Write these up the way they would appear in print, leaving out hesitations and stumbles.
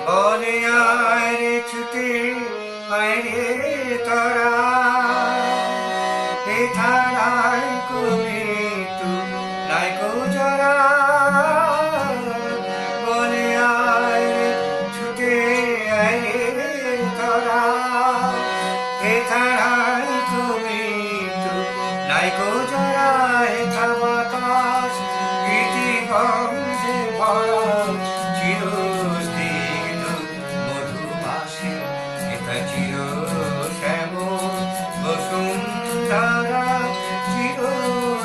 বলে আয় রে ছুটে আয় রে তোরা এ ধারায় কবি তু নাইকো জরা বলে আয় রে ছুটে আয় রে তোরা এ ধারায় কবি তু নাইকো জরা এথা বাতাস গীতি গন্ধে ভরা চিরস্নিগ্ধ মধুমাসে এটা চির শ্যামল বসুন্ধরা চির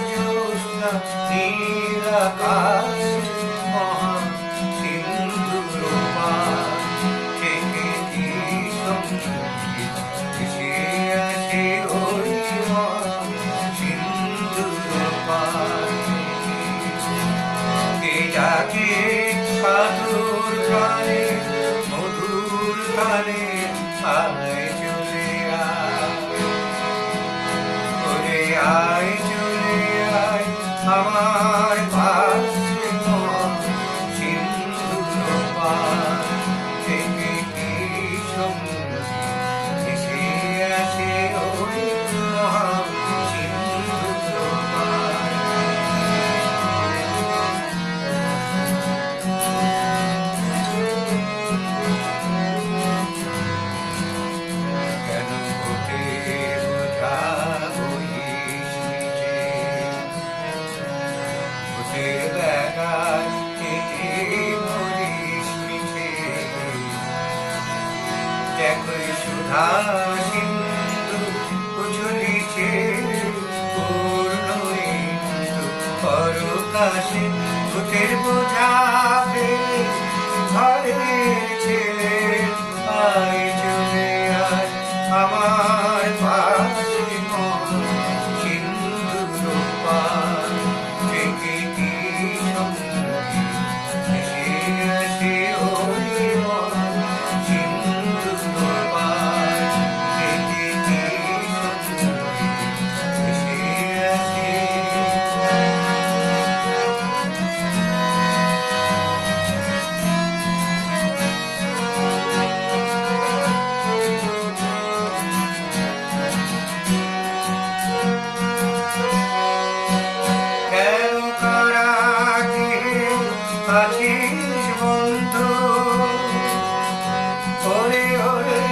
জ্যোৎস্না নীল আকাশ মহা সিন্ধুর পার থেকে কি সঙ্গীত ভেসে আসে ওই মহা সিন্ধুর পার কে ডাকে সাধুর প্রাণে মধুর গানে আয় চলে আয় চলে আয় আমার পাশে সিন্ধুর পার থেকে কি সঙ্গীত ভেসে আসে ওই মহা সিন্ধুর পার সুধা সিন্ধু উছলিছে পূর্ণ ইন্দু পরকাশে ভূতের বোঝা ফেলে ঘরের ছেলে আয় চলে আয় আমার পাশে সিন্ধুর পার থেকে কি সঙ্গীত ভেসে আসে ওই সিন্ধুর পার থেকে কি সঙ্গীত ভেসে আসে কেন কারাগে আছিস বন্ধু ওরে ওরে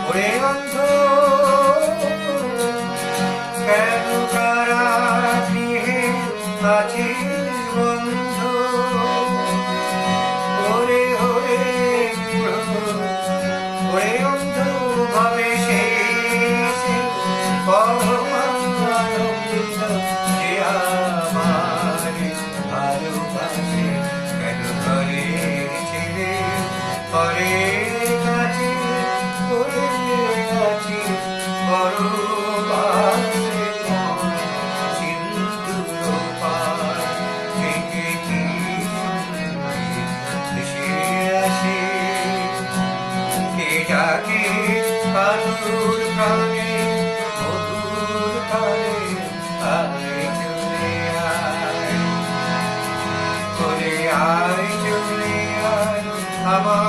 ওরে অন্ধ কেন কারাগে আছিস বন্ধু ওরে ওরে ওরে অন্ধ ভাবে শেষে পরমানন্দিত যে আমারে ভালোবাসে কেন করে ছেড়ে পরের কাছে পড়ে আছি পরবাসে সিন্ধুর পার থেকে কি সঙ্গীত ভেসে আসে কে ডাকে সাধুর প্রাণে মধুর তালে আয় চলে আয় চলে আয় আমার